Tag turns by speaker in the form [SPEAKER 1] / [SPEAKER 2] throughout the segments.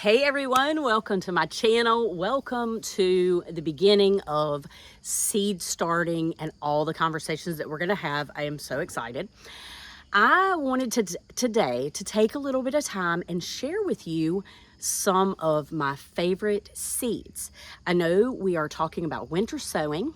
[SPEAKER 1] Hey everyone, welcome to my channel. Welcome to the beginning of seed starting and all the conversations that we're going to have. I am so excited. I wanted today to take a little bit of time and share with you some of my favorite seeds. I know we are talking about winter sowing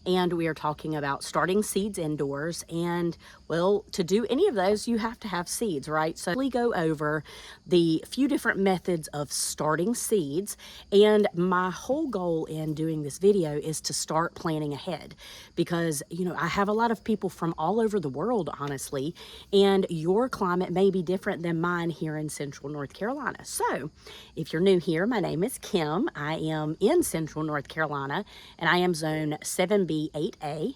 [SPEAKER 1] and we are talking about starting seeds indoors, and well, to do any of those you have to have seeds, right? So we go over the few different methods of starting seeds, and my whole goal in doing this video is to start planning ahead because I have a lot of people from all over the world, honestly, and your climate may be different than mine here in Central North Carolina. So if you're new here, my name is Kim. I am in Central North Carolina and I am zone 7B8A.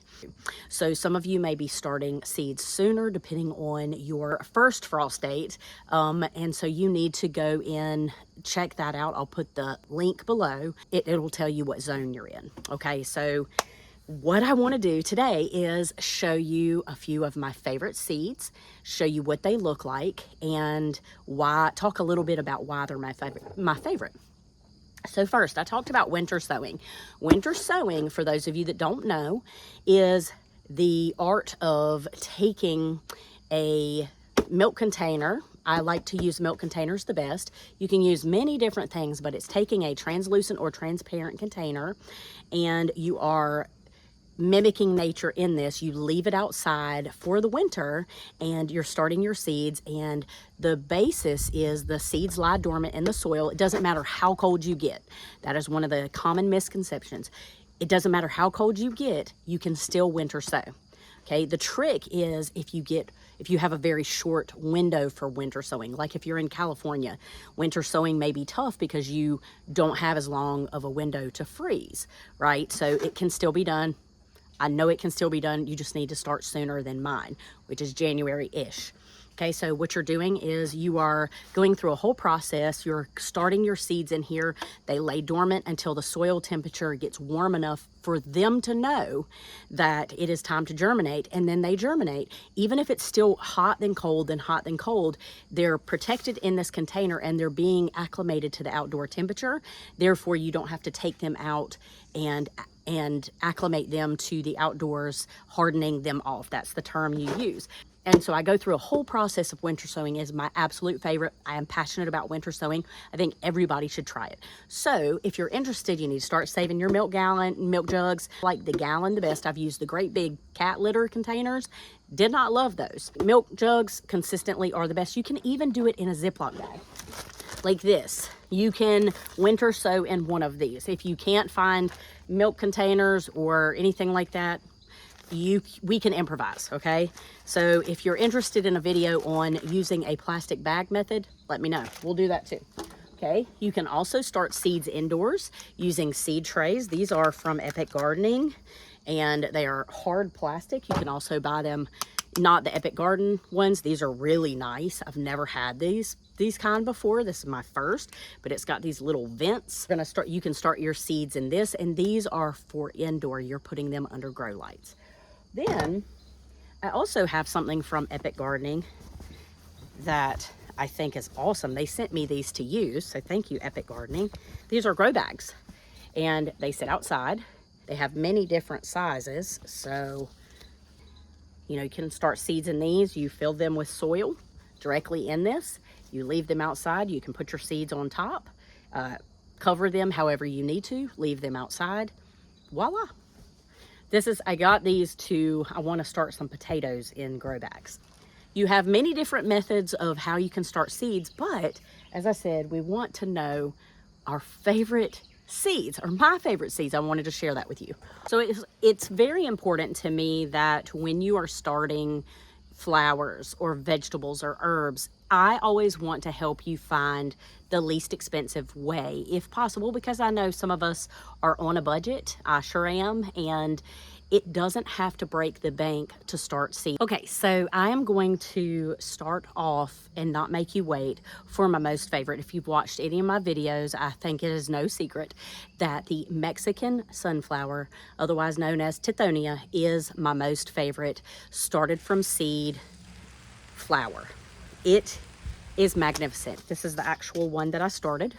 [SPEAKER 1] So some of you may be starting seeds sooner depending on your first frost date. And so you need to go in, check that out. I'll put the link below. It'll tell you what zone you're in. Okay, so what I want to do today is show you a few of my favorite seeds, show you what they look like, and talk a little bit about why they're my favorite. So first, I talked about winter sowing. Winter sowing, for those of you that don't know, is the art of taking a milk container. I like to use milk containers the best. You can use many different things, but it's taking a translucent or transparent container, and you are mimicking nature in this. You leave it outside for the winter and you're starting your seeds, and the basis is the seeds lie dormant in the soil. It doesn't matter how cold you get. That is one of the common misconceptions. It doesn't matter how cold you get, you can still winter sow. Okay, the trick is if you have a very short window for winter sowing, like if you're in California, winter sowing may be tough because you don't have as long of a window to freeze, right? So it can still be done. I know it can still be done. You just need to start sooner than mine, which is January-ish. Okay, so what you're doing is you are going through a whole process. You're starting your seeds in here. They lay dormant until the soil temperature gets warm enough for them to know that it is time to germinate, and then they germinate. Even if it's still hot then cold, then hot then cold, they're protected in this container and they're being acclimated to the outdoor temperature. Therefore, you don't have to take them out and acclimate them to the outdoors, hardening them off. That's the term you use. And so I go through a whole process of winter sowing. Is my absolute favorite. I am passionate about winter sowing. I think everybody should try it. So if you're interested, you need to start saving your milk jugs. Like the gallon the best. I've used the great big cat litter containers. Did not love those. Milk jugs consistently are the best. You can even do it in a Ziploc bag like this. You can winter sow in one of these. If you can't find milk containers or anything like that, we can improvise, okay? So if you're interested in a video on using a plastic bag method, let me know. We'll do that too. Okay, you can also start seeds indoors using seed trays. These are from Epic Gardening and they are hard plastic. You can also buy them, not the Epic Garden ones. These are really nice. I've never had these kind before. This is my first, but it's got these little vents. You can start your seeds in this, and these are for indoor. You're putting them under grow lights. Then I also have something from Epic Gardening that I think is awesome. They sent me these to use, so thank you, Epic Gardening. These are grow bags, and they sit outside. They have many different sizes, so you can start seeds in these. You fill them with soil directly in this. You leave them outside. You can put your seeds on top, cover them however you need to, leave them outside. Voila. I got these I want to start some potatoes in grow bags. You have many different methods of how you can start seeds, but as I said, we want to know our favorite seeds, or my favorite seeds. I wanted to share that with you. So it's very important to me that when you are starting flowers or vegetables or herbs, I always want to help you find the least expensive way if possible, because I know some of us are on a budget. I sure am, and it doesn't have to break the bank to start seeds. Okay, so I am going to start off and not make you wait for my most favorite. If you've watched any of my videos, I think it is no secret that the Mexican sunflower, otherwise known as Tithonia, is my most favorite started from seed flower. It is magnificent. This is the actual one that I started.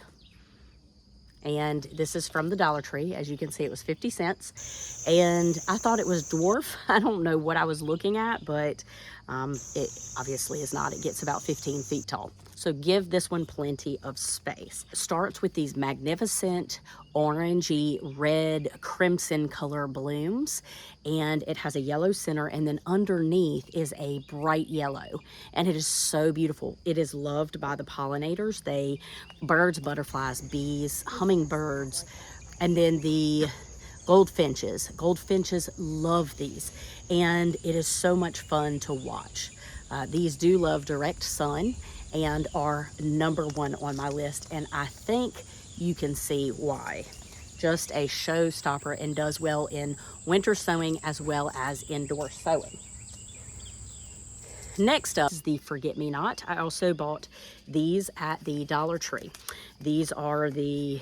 [SPEAKER 1] And this is from the Dollar Tree. As you can see, it was 50 cents. And I thought it was dwarf. I don't know what I was looking at, but it obviously is not. It gets about 15 feet tall. So give this one plenty of space. It starts with these magnificent orangey, red, crimson color blooms, and it has a yellow center, and then underneath is a bright yellow, and it is so beautiful. It is loved by the pollinators. Birds, butterflies, bees, hummingbirds, and then the goldfinches. Goldfinches love these, and it is so much fun to watch. These do love direct sun and are #1 on my list, and I think you can see why. Just a showstopper and does well in winter sowing as well as indoor sowing. Next up is the Forget-Me-Not. I also bought these at the Dollar Tree. These are the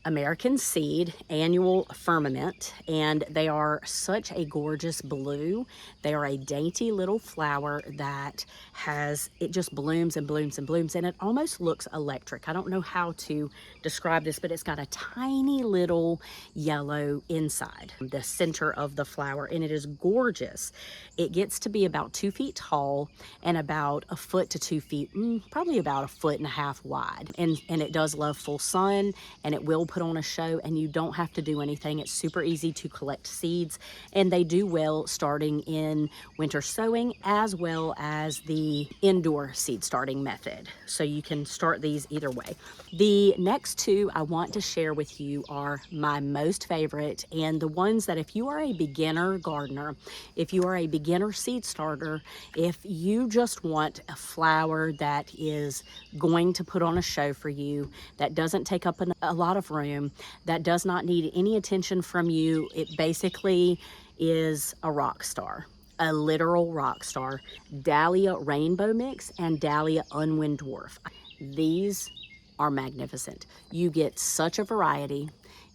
[SPEAKER 1] American Seed Annual Firmament, and they are such a gorgeous blue. They are a dainty little flower that it just blooms and blooms and blooms, and it almost looks electric. I don't know how to describe this, but it's got a tiny little yellow inside the center of the flower, and it is gorgeous. It gets to be about 2 feet tall and about 1 foot to 2 feet, probably about 1.5 feet wide. And it does love full sun, and it will put on a show, and you don't have to do anything. It's super easy to collect seeds, and they do well starting in winter sowing as well as the indoor seed starting method. So you can start these either way. The next two I want to share with you are my most favorite, and the ones that if you are a beginner gardener, if you are a beginner seed starter, if you just want a flower that is going to put on a show for you, that doesn't take up a lot of room, that does not need any attention from you, it basically is a rock star. A literal rock star. Dalia Rainbow Mix and Dalia Unwind Dwarf. These are magnificent. You get such a variety.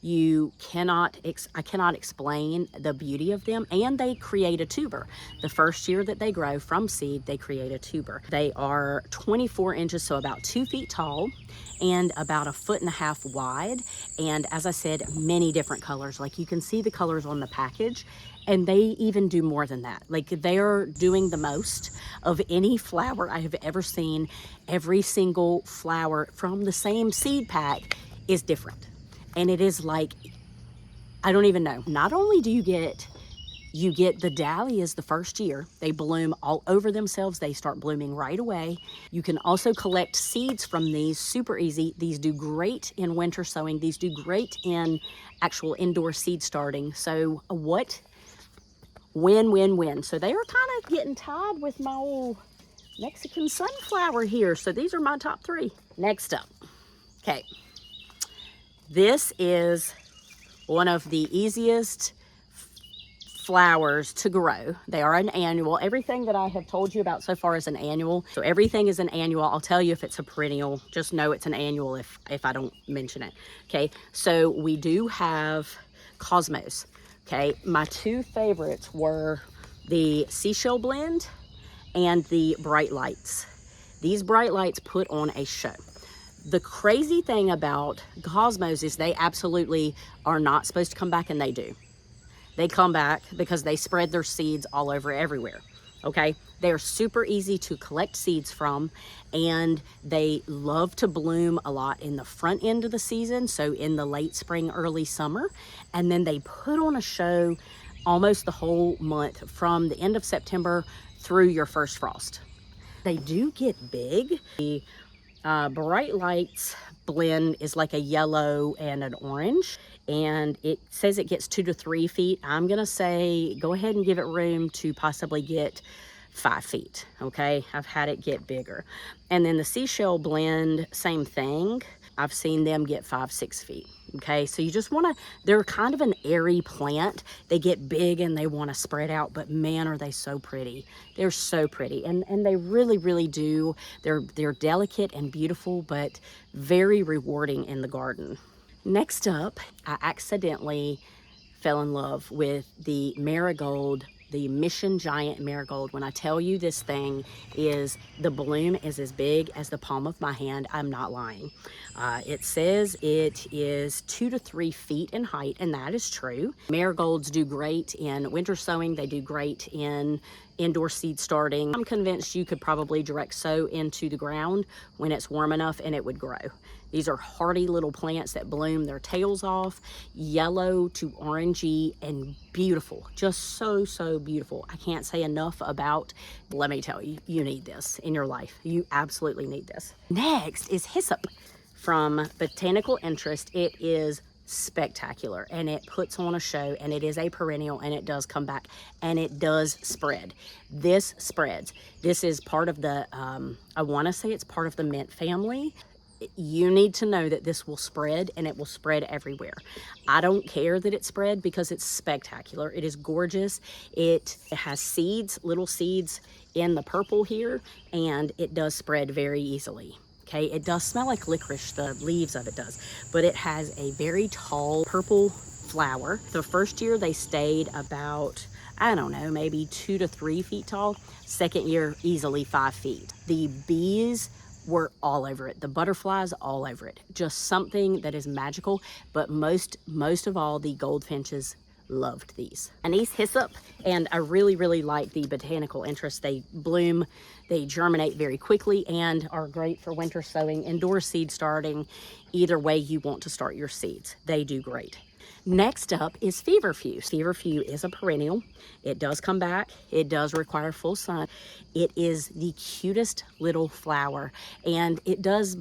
[SPEAKER 1] I cannot explain the beauty of them, and they create a tuber. The first year that they grow from seed, they create a tuber. They are 24 inches, so about 2 feet tall, and about 1.5 feet wide. And as I said, many different colors. Like you can see the colors on the package, and they even do more than that. Like they're doing the most of any flower I have ever seen. Every single flower from the same seed pack is different. And it is like, I don't even know. Not only do you get the dahlias the first year. They bloom all over themselves. They start blooming right away. You can also collect seeds from these, super easy. These do great in winter sowing. These do great in actual indoor seed starting. So win. So they are kind of getting tied with my old Mexican sunflower here. So these are my top 3. Next up, okay. This is one of the easiest flowers to grow. They are an annual. Everything that I have told you about so far is an annual. So everything is an annual. I'll tell you if it's a perennial. Just know it's an annual if I don't mention it. Okay, so we do have Cosmos. Okay, my 2 favorites were the Seashell Blend and the Bright Lights. These Bright Lights put on a show. The crazy thing about Cosmos is they absolutely are not supposed to come back, and they do. They come back because they spread their seeds all over everywhere, okay? They're super easy to collect seeds from, and they love to bloom a lot in the front end of the season, so in the late spring, early summer, and then they put on a show almost the whole month from the end of September through your first frost. They do get big. The Bright Lights blend is like a yellow and an orange, and it says it gets 2 to 3 feet. I'm gonna say go ahead and give it room to possibly get 5 feet. Okay, I've had it get bigger. And then the Seashell Blend, same thing. I've seen them get 5-6 feet. Okay, so you just want to, they're kind of an airy plant. They get big and they want to spread out, but man, are they so pretty. They're so pretty, and they really do. They're delicate and beautiful, but very rewarding in the garden. Next up, I accidentally fell in love with the marigold, the Mission Giant Marigold. When I tell you this thing is, the bloom is as big as the palm of my hand, I'm not lying. It says it is 2 to 3 feet in height, and that is true. Marigolds do great in winter sowing. They do great in indoor seed starting. I'm convinced you could probably direct sow into the ground when it's warm enough and it would grow. These are hardy little plants that bloom their tails off, yellow to orangey and beautiful. Just so, so beautiful. I can't say enough about, let me tell you, you need this in your life. You absolutely need this. Next is hyssop from Botanical Interest. It is spectacular and it puts on a show, and it is a perennial, and it does come back, and it does spread. This spreads. This is part of the, I want to say it's part of the mint family. You need to know that this will spread, and it will spread everywhere. I don't care that it spread because it's spectacular. It is gorgeous. It has seeds, little seeds in the purple here, and it does spread very easily. Okay, it does smell like licorice, the leaves of it does, but it has a very tall purple flower. The first year they stayed about, I don't know, maybe 2 to 3 feet tall. Second year, easily 5 feet. The bees were all over it. The butterflies all over it. Just something that is magical, but most of all, the goldfinches loved these. Anise hyssop, and I really, really like the Botanical Interest. They bloom, they germinate very quickly, and are great for winter sowing, indoor seed starting. Either way you want to start your seeds, they do great. Next up is Feverfew. Feverfew is a perennial. It does come back. It does require full sun. It is the cutest little flower, and it does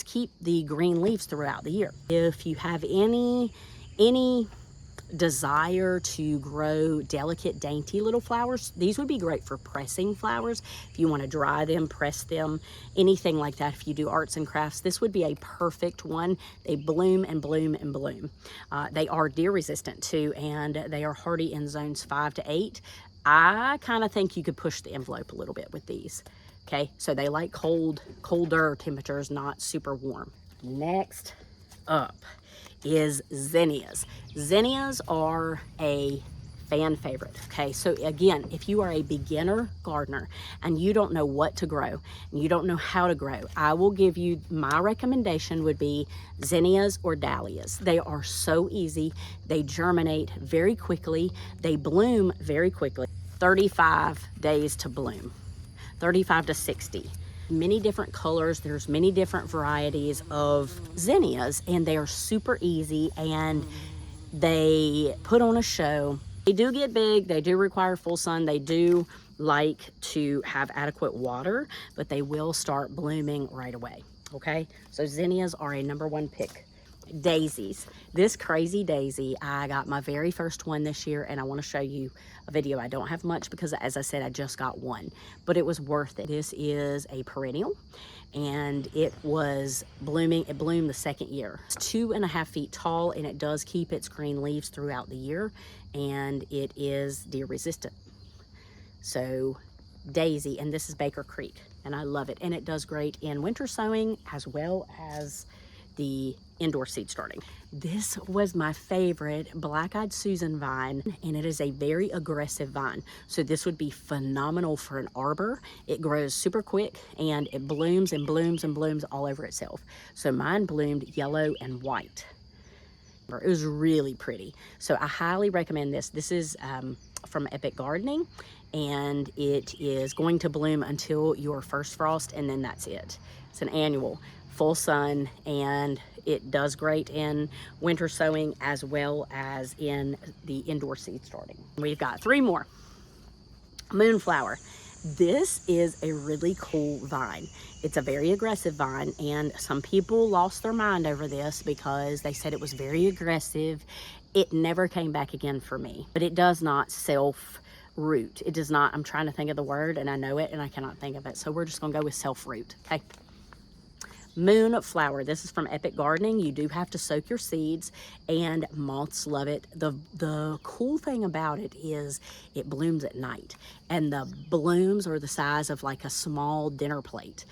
[SPEAKER 1] keep the green leaves throughout the year. If you have any desire to grow delicate, dainty little flowers, these would be great for pressing flowers. If you want to dry them, press them, anything like that. If you do arts and crafts, this would be a perfect one. They bloom and bloom and bloom. They are deer resistant too, and they are hardy in zones 5 to 8. I kind of think you could push the envelope a little bit with these. Okay, so they like colder temperatures, not super warm. Next up is zinnias. Zinnias are a fan favorite. Okay, so again, if you are a beginner gardener and you don't know what to grow, and you don't know how to grow, I will give you, my recommendation would be zinnias or dahlias. They are so easy. They germinate very quickly. They bloom very quickly. 35 days to bloom, 35 to 60. Many different colors. There's many different varieties of zinnias, and they are super easy, and they put on a show. They do get big. They do require full sun. They do like to have adequate water, but they will start blooming right away. Okay, so zinnias are a #1 pick. Daisies. This crazy daisy, I got my very first one this year, and I want to show you a video. I don't have much because, as I said, I just got one, but it was worth it. This is a perennial, and it was blooming. It bloomed the second year. It's 2.5 feet tall, and it does keep its green leaves throughout the year, and it is deer resistant. So daisy, and this is Baker Creek, and I love it, and it does great in winter sowing as well as the indoor seed starting. This was my favorite Blackeyed Susan vine, and it is a very aggressive vine. So this would be phenomenal for an arbor. It grows super quick, and it blooms and blooms and blooms all over itself. So mine bloomed yellow and white. It was really pretty. So I highly recommend this. This is from Epic Gardening, and it is going to bloom until your first frost, and then that's it. It's an annual. Full sun, and it does great in winter sowing as well as in the indoor seed starting. We've got 3 more. Moonflower. This is a really cool vine. It's a very aggressive vine, and some people lost their mind over this because they said it was very aggressive. It never came back again for me, but it does not self-root. It does not, I'm trying to think of the word, and I know it, and I cannot think of it, so we're just gonna go with self-root, okay? Moonflower. This is from Epic Gardening. You do have to soak your seeds, and moths love it. The cool thing about it is it blooms at night, and the blooms are the size of like a small dinner plate.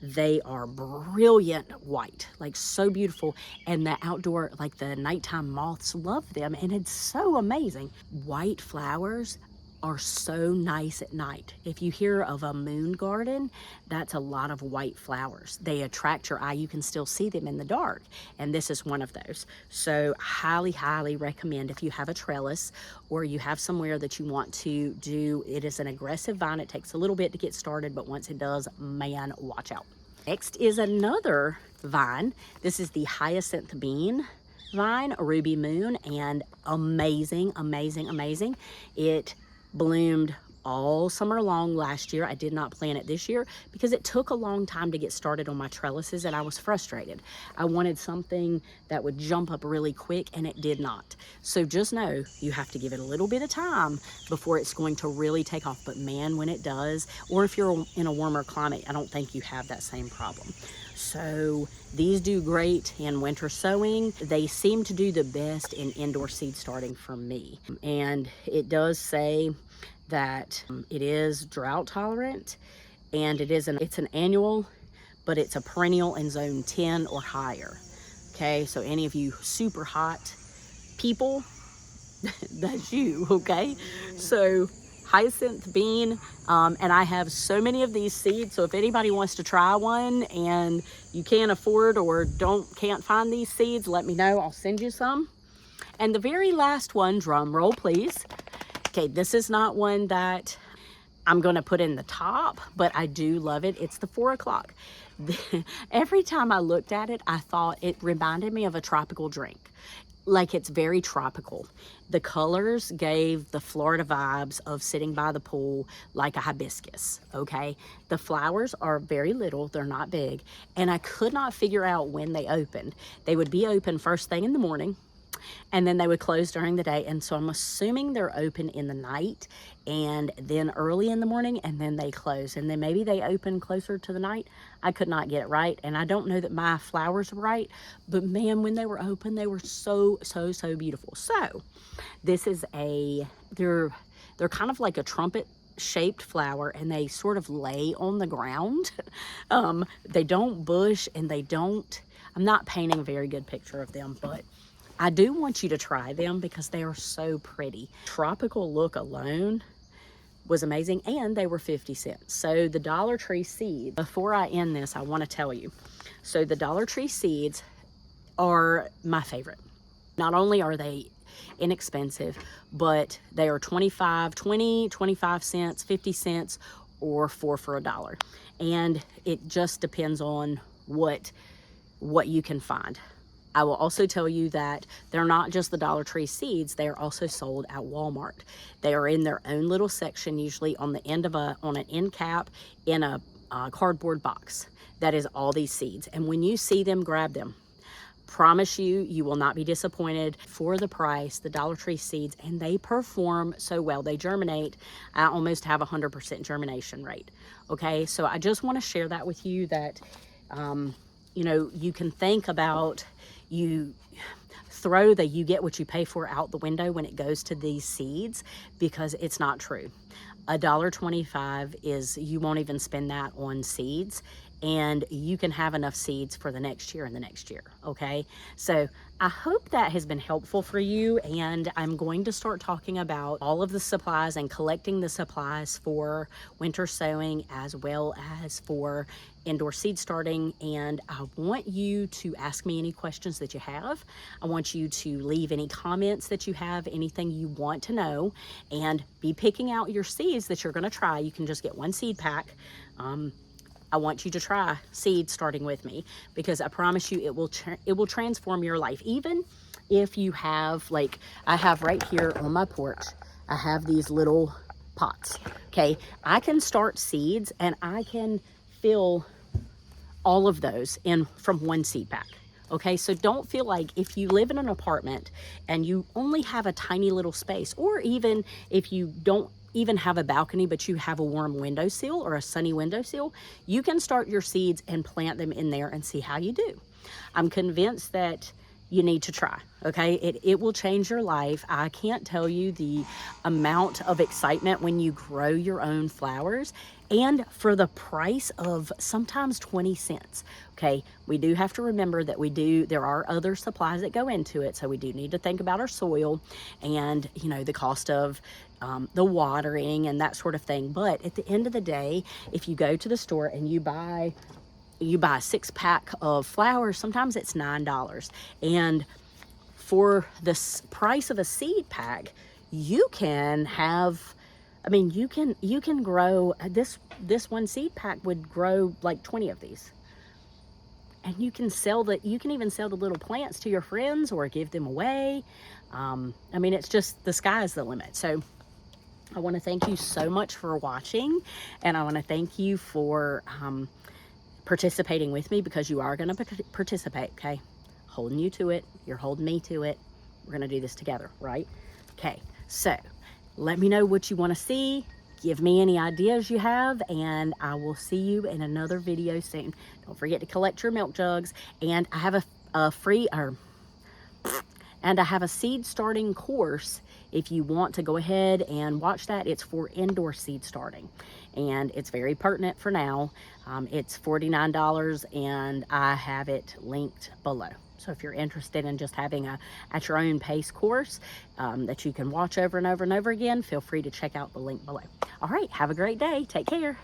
[SPEAKER 1] They are brilliant white, like so beautiful, and the outdoor, like the nighttime moths love them, and it's so amazing. White flowers are so nice at night. If you hear of a moon garden, that's a lot of white flowers. They attract your eye. You can still see them in the dark, and this is one of those. So highly, highly recommend if you have a trellis or you have somewhere that you want to do. It is an aggressive vine. It takes a little bit to get started, but once it does, man, watch out. Next is another vine. This is the hyacinth bean vine, a ruby moon, and amazing, amazing, amazing. It bloomed all summer long last year. I did not plant it this year because it took a long time to get started on my trellises, and I was frustrated. I wanted something that would jump up really quick, and it did not. So just know you have to give it a little bit of time before it's going to really take off. But man, when it does, or if you're in a warmer climate, I don't think you have that same problem. So these do great in winter sowing. They seem to do the best in indoor seed starting for me. And it does say that it is drought tolerant, and it's an annual, but it's a perennial in zone 10 or higher. Okay, so any of you super hot people, that's you, okay? So hyacinth bean, and I have so many of these seeds, so if anybody wants to try one and you can't afford or can't find these seeds, let me know. I'll send you some. And the very last one, drum roll please. Okay, this is not one that I'm going to put in the top, but I do love it. It's the 4 o'clock. Every time I looked at it, I thought it reminded me of a tropical drink. Like, it's very tropical. The colors gave the Florida vibes of sitting by the pool, like a hibiscus, okay? The flowers are very little, they're not big, and I could not figure out when they opened. They would be open first thing in the morning, and then they would close during the day. And so I'm assuming they're open in the night and then early in the morning, and then they close, and then maybe they open closer to the night. I could not get it right, and I don't know that my flowers are right, but man, when they were open, they were so, so, so beautiful. So this is they're kind of like a trumpet shaped flower, and they sort of lay on the ground. They don't bush, and I'm not painting a very good picture of them, but I do want you to try them because they are so pretty. Tropical look alone was amazing, and they were 50 cents. So the Dollar Tree seeds, before I end this, I want to tell you. So the Dollar Tree seeds are my favorite. Not only are they inexpensive, but they are 25 cents, 50 cents, or 4 for $1. And it just depends on what you can find. I will also tell you that they're not just the Dollar Tree seeds, they are also sold at Walmart. They are in their own little section, usually on the end of on an end cap in a cardboard box. That is all these seeds. And when you see them, grab them. Promise you, you will not be disappointed. For the price, the Dollar Tree seeds, and they perform so well. They germinate. I almost have 100% germination rate. Okay, so I just want to share that with you, that you know, you can think about, you throw the you get what you pay for out the window when it goes to these seeds, because it's not true. $1.25 is, you won't even spend that on seeds, and you can have enough seeds for the next year and the next year, okay? So I hope that has been helpful for you, and I'm going to start talking about all of the supplies and collecting the supplies for winter sowing as well as for indoor seed starting. And I want you to ask me any questions that you have. I want you to leave any comments that you have, anything you want to know, and be picking out your seeds that you're going to try. You can just get one seed pack. I want you to try seed starting with me, because I promise you it will transform your life. Even if you have, like I have right here on my porch, I have these little pots, okay? I can start seeds, and I can fill all of those in from one seed pack, okay? So don't feel like, if you live in an apartment and you only have a tiny little space, or even if you don't even have a balcony but you have a warm windowsill or a sunny windowsill, you can start your seeds and plant them in there and see how you do. I'm convinced that you need to try, okay? It will change your life. I can't tell you the amount of excitement when you grow your own flowers, and for the price of sometimes 20 cents, okay? We do have to remember that there are other supplies that go into it, so we do need to think about our soil and, you know, the cost of the watering and that sort of thing. But at the end of the day, if you go to the store and you buy a 6-pack of flowers, sometimes it's $9. And for the price of a seed pack, you can have, I mean, you can grow, this one seed pack would grow like 20 of these. And you can even sell the little plants to your friends or give them away. I mean, it's just, the sky is the limit. So I want to thank you so much for watching, and I want to thank you for participating with me, because you are going to participate, okay? Holding you to it. You're holding me to it. We're going to do this together, right? Okay, so let me know what you want to see. Give me any ideas you have, and I will see you in another video soon. Don't forget to collect your milk jugs, and I have a seed starting course. If you want to go ahead and watch that, it's for indoor seed starting, and it's very pertinent for now. It's $49, and I have it linked below. So if you're interested in just having a at your own pace course that you can watch over and over and over again, feel free to check out the link below. All right, have a great day. Take care.